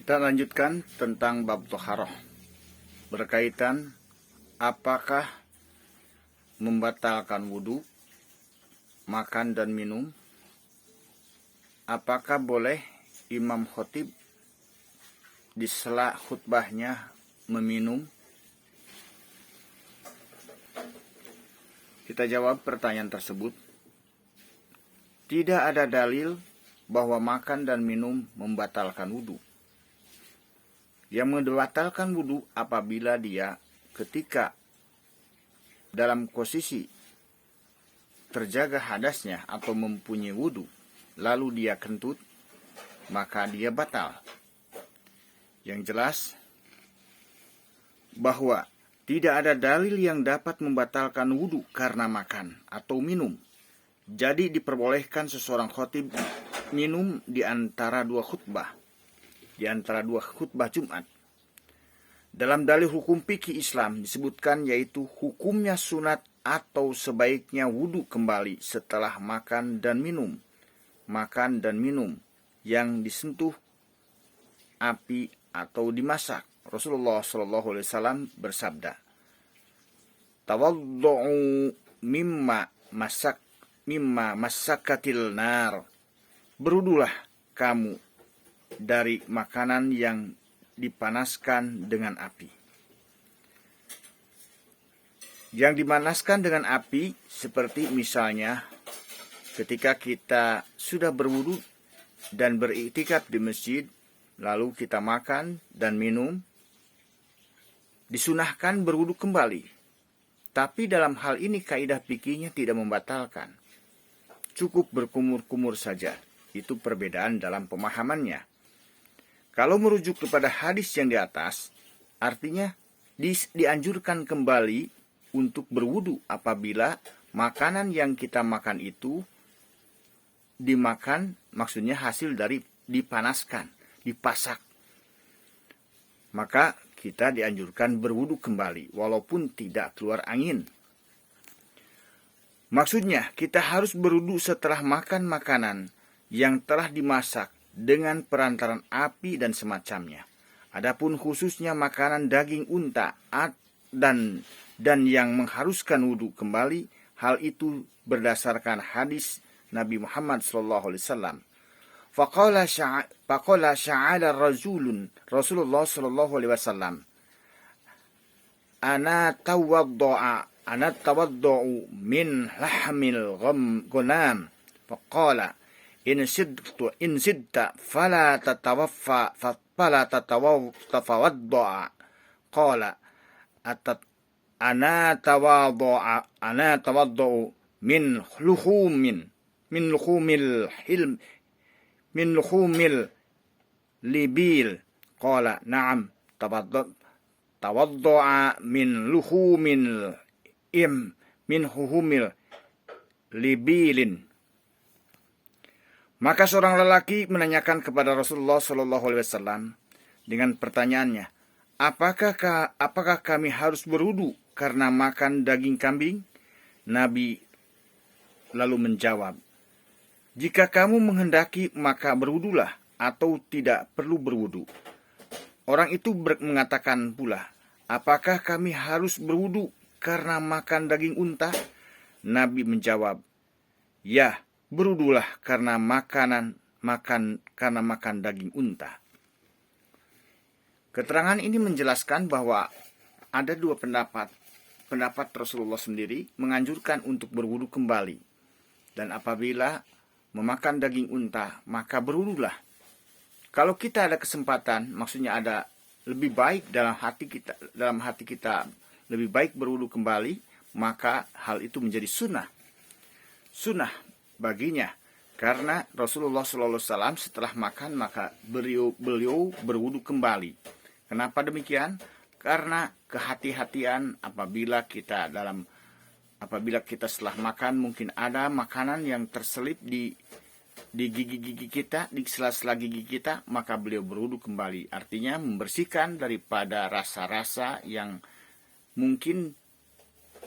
Kita lanjutkan tentang bab toharoh, berkaitan apakah membatalkan wudhu, makan dan minum, apakah boleh imam khotib di sela khutbahnya meminum. Kita jawab pertanyaan tersebut. Tidak ada dalil bahwa makan dan minum membatalkan wudhu. Yang membatalkan wudhu apabila dia ketika dalam posisi terjaga hadasnya atau mempunyai wudhu, lalu dia kentut, maka dia batal. Yang jelas bahwa tidak ada dalil yang dapat membatalkan wudhu karena makan atau minum. Jadi diperbolehkan seseorang khotib minum di antara dua khutbah Jumat. Dalam dalil hukum fikih Islam disebutkan yaitu hukumnya sunat atau sebaiknya wudhu kembali setelah makan dan minum. Makan dan minum yang disentuh api atau dimasak. Rasulullah SAW bersabda, "Tawaddu'u mimma masakatil nar." Berwudulah kamu dari makanan yang dipanaskan dengan api. Yang dipanaskan dengan api seperti misalnya ketika kita sudah berwudu dan beriktikaf di masjid, lalu kita makan dan minum, disunahkan berwudu kembali. Tapi dalam hal ini kaidah fikihnya tidak membatalkan. Cukup berkumur-kumur saja. Itu perbedaan dalam pemahamannya. Kalau merujuk kepada hadis yang di atas, artinya dianjurkan kembali untuk berwudu apabila makanan yang kita makan itu dimakan, maksudnya hasil dari dipanaskan, dipasak. Maka kita dianjurkan berwudu kembali, walaupun tidak keluar angin. Maksudnya, kita harus berwudu setelah makan makanan yang telah dimasak dengan perantaran api dan semacamnya. Adapun khususnya makanan daging unta dan yang mengharuskan wudu kembali, hal itu berdasarkan hadis Nabi Muhammad SAW. Faqala sya'ala Rasulullah SAW, Ana tawaddu'u min lahmil ghanam. Faqala in sidta fala tatawaddu'a. Qala ana tawaddu'u min luhumil libil. Qala na'am tawaddu'a min luhumil libilin. Maka seorang lelaki menanyakan kepada Rasulullah SAW dengan pertanyaannya, apakah kami harus berwudu karena makan daging kambing? Nabi lalu menjawab, jika kamu menghendaki maka berwudulah atau tidak perlu berwudu. Orang itu mengatakan pula, apakah kami harus berwudu karena makan daging unta? Nabi menjawab, ya, berwudulah karena makan daging unta. Keterangan ini menjelaskan bahwa ada dua pendapat. Pendapat Rasulullah sendiri menganjurkan untuk berwudu kembali. Dan apabila memakan daging unta, maka berwudulah. Kalau kita ada kesempatan, maksudnya ada lebih baik dalam hati kita lebih baik berwudu kembali, maka hal itu menjadi sunnah baginya, karena Rasulullah SAW setelah makan maka beliau berwudu kembali. Kenapa demikian? Karena kehati-hatian apabila kita setelah makan mungkin ada makanan yang terselip di gigi-gigi kita, di sela-sela gigi kita, maka beliau berwudu kembali. Artinya membersihkan daripada rasa-rasa yang mungkin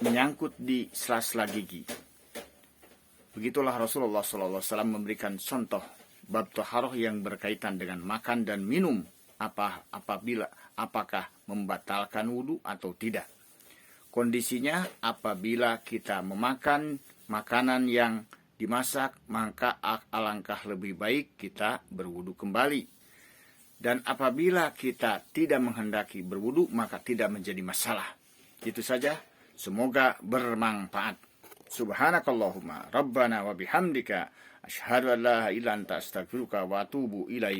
menyangkut di sela-sela gigi. Begitulah Rasulullah SAW memberikan contoh bab taharah yang berkaitan dengan makan dan minum apakah membatalkan wudhu atau tidak. Kondisinya apabila kita memakan makanan yang dimasak, maka alangkah lebih baik kita berwudhu kembali. Dan apabila kita tidak menghendaki berwudhu, maka tidak menjadi masalah. Itu saja, semoga bermanfaat. Subhanakallahumma rabbana wa bihamdika asyhadu an la ilaha illa anta astaghfiruka wa atubu ilaik.